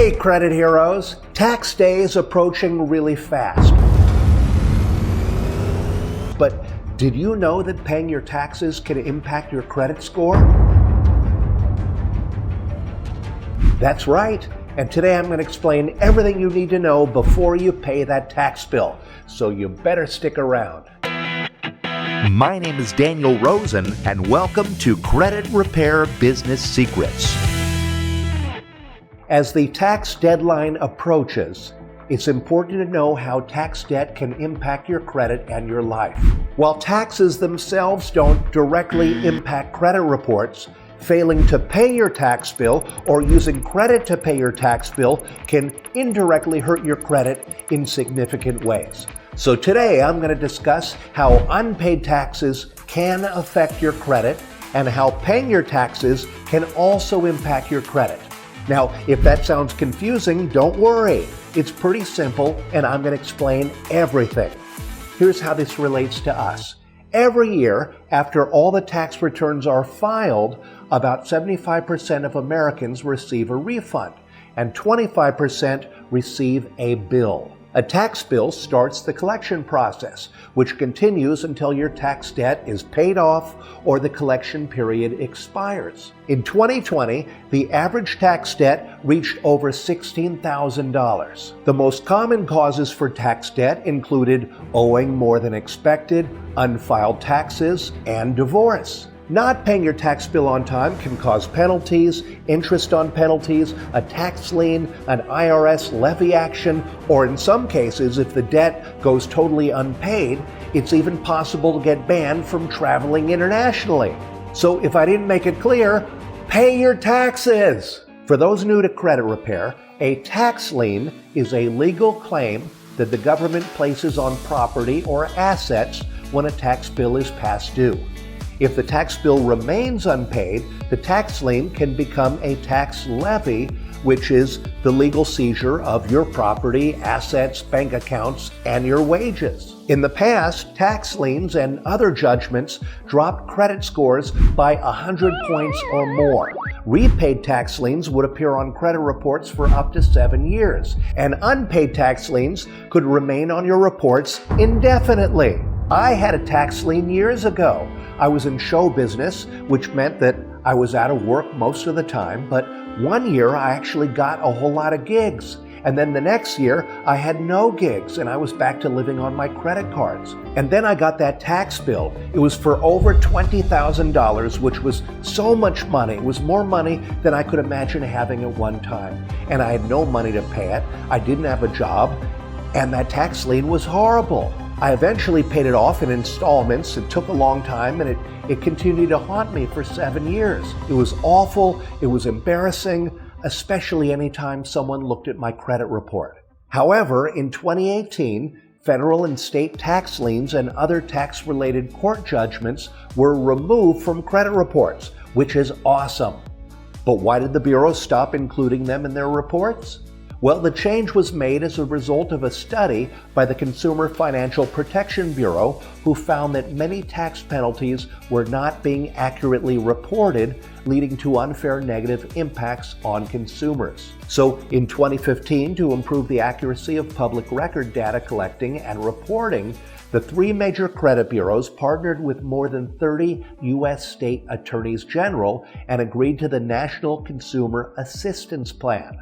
Hey, credit heroes! Tax day is approaching really fast. But did you know that paying your taxes can impact your credit score? That's right. And today I'm going to explain everything you need to know before you pay that tax bill. So you better stick around. My name is Daniel Rosen, and welcome to Credit Repair Business Secrets. As the tax deadline approaches, it's important to know how tax debt can impact your credit and your life. While taxes themselves don't directly impact credit reports, failing to pay your tax bill or using credit to pay your tax bill can indirectly hurt your credit in significant ways. So today I'm going to discuss how unpaid taxes can affect your credit and how paying your taxes can also impact your credit. Now, if that sounds confusing, don't worry. It's pretty simple, and I'm going to explain everything. Here's how this relates to us. Every year, after all the tax returns are filed, about 75% of Americans receive a refund, and 25% receive a bill. A tax bill starts the collection process, which continues until your tax debt is paid off or the collection period expires. In 2020, the average tax debt reached over $16,000. The most common causes for tax debt included owing more than expected, unfiled taxes, and divorce. Not paying your tax bill on time can cause penalties, interest on penalties, a tax lien, an IRS levy action, or in some cases, if the debt goes totally unpaid, it's even possible to get banned from traveling internationally. So if I didn't make it clear, pay your taxes! For those new to credit repair, a tax lien is a legal claim that the government places on property or assets when a tax bill is past due. If the tax bill remains unpaid, the tax lien can become a tax levy, which is the legal seizure of your property, assets, bank accounts, and your wages. In the past, tax liens and other judgments dropped credit scores by 100 points or more. Repaid tax liens would appear on credit reports for up to 7 years, and unpaid tax liens could remain on your reports indefinitely. I had a tax lien years ago. I was in show business, which meant that I was out of work most of the time, but one year I actually got a whole lot of gigs. And then the next year I had no gigs and I was back to living on my credit cards. And then I got that tax bill. It was for over $20,000, which was so much money. It was more money than I could imagine having at one time. And I had no money to pay it. I didn't have a job, and that tax lien was horrible. I eventually paid it off in installments. It took a long time, and it continued to haunt me for 7 years. It was awful. It was embarrassing, especially anytime someone looked at my credit report. However, in 2018, federal and state tax liens and other tax-related court judgments were removed from credit reports, which is awesome. But why did the Bureau stop including them in their reports? Well, the change was made as a result of a study by the Consumer Financial Protection Bureau, who found that many tax penalties were not being accurately reported, leading to unfair negative impacts on consumers. So in 2015, to improve the accuracy of public record data collecting and reporting, the 3 major credit bureaus partnered with more than 30 U.S. state attorneys general and agreed to the National Consumer Assistance Plan.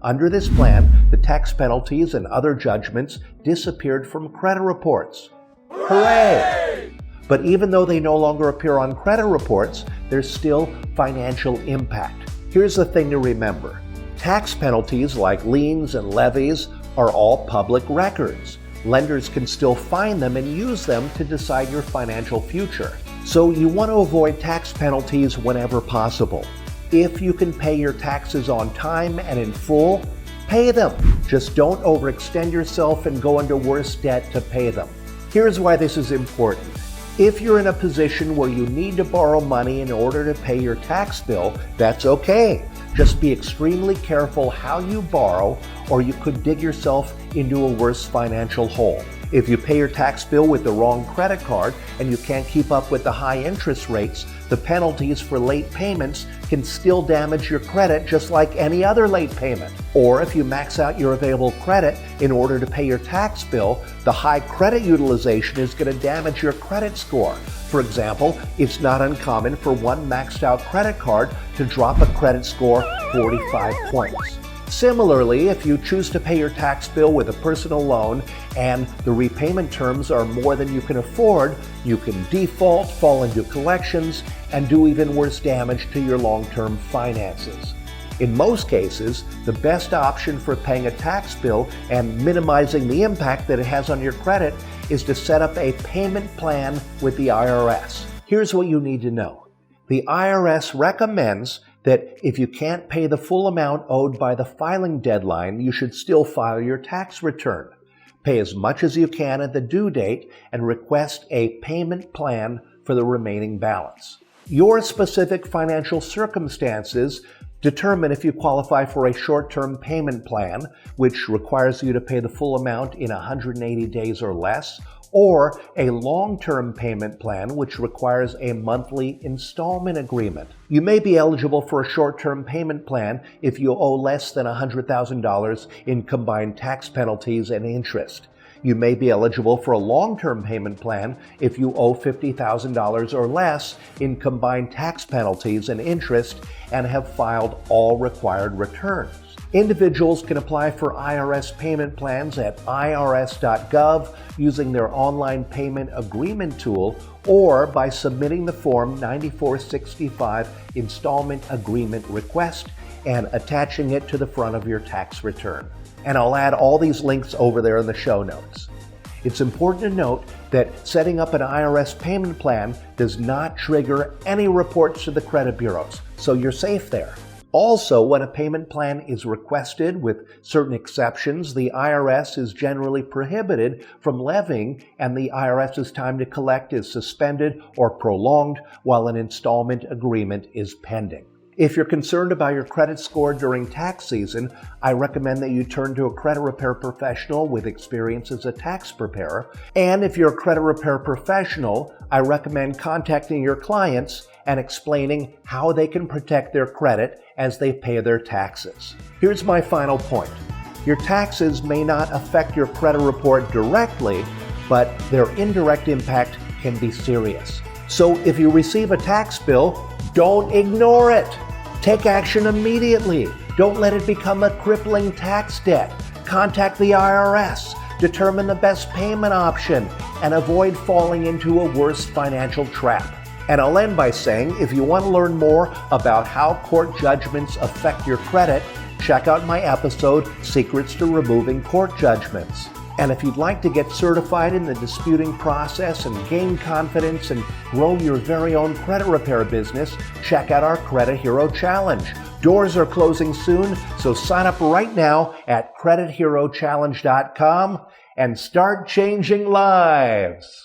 Under this plan, the tax penalties and other judgments disappeared from credit reports. Hooray! But even though they no longer appear on credit reports, there's still financial impact. Here's the thing to remember. Tax penalties like liens and levies are all public records. Lenders can still find them and use them to decide your financial future. So you want to avoid tax penalties whenever possible. If you can pay your taxes on time and in full, pay them. Just don't overextend yourself and go into worse debt to pay them. Here's why this is important. If you're in a position where you need to borrow money in order to pay your tax bill, that's okay. Just be extremely careful how you borrow, or you could dig yourself into a worse financial hole. If you pay your tax bill with the wrong credit card and you can't keep up with the high interest rates, the penalties for late payments can still damage your credit just like any other late payment. Or if you max out your available credit in order to pay your tax bill, the high credit utilization is going to damage your credit score. For example, it's not uncommon for one maxed out credit card to drop a credit score 45 points. Similarly, if you choose to pay your tax bill with a personal loan and the repayment terms are more than you can afford, you can default, fall into collections, and do even worse damage to your long-term finances. In most cases, the best option for paying a tax bill and minimizing the impact that it has on your credit is to set up a payment plan with the IRS. Here's what you need to know. The IRS recommends that if you can't pay the full amount owed by the filing deadline, you should still file your tax return. Pay as much as you can at the due date and request a payment plan for the remaining balance. Your specific financial circumstances determine if you qualify for a short-term payment plan, which requires you to pay the full amount in 180 days or less, or a long-term payment plan, which requires a monthly installment agreement. You may be eligible for a short-term payment plan if you owe less than $100,000 in combined tax penalties and interest. You may be eligible for a long-term payment plan if you owe $50,000 or less in combined tax penalties and interest and have filed all required returns. Individuals can apply for IRS payment plans at irs.gov using their online payment agreement tool or by submitting the Form 9465 Installment Agreement Request and attaching it to the front of your tax return. And I'll add all these links over there in the show notes. It's important to note that setting up an IRS payment plan does not trigger any reports to the credit bureaus, so you're safe there. Also, when a payment plan is requested with certain exceptions, the IRS is generally prohibited from levying and the IRS's time to collect is suspended or prolonged while an installment agreement is pending. If you're concerned about your credit score during tax season, I recommend that you turn to a credit repair professional with experience as a tax preparer. And if you're a credit repair professional, I recommend contacting your clients and explaining how they can protect their credit as they pay their taxes. Here's my final point. Your taxes may not affect your credit report directly, but their indirect impact can be serious. So if you receive a tax bill, don't ignore it. Take action immediately. Don't let it become a crippling tax debt. Contact the IRS. Determine the best payment option and avoid falling into a worse financial trap. And I'll end by saying, if you want to learn more about how court judgments affect your credit, check out my episode, Secrets to Removing Court Judgments. And if you'd like to get certified in the disputing process and gain confidence and grow your very own credit repair business, check out our Credit Hero Challenge. Doors are closing soon, so sign up right now at creditherochallenge.com and start changing lives.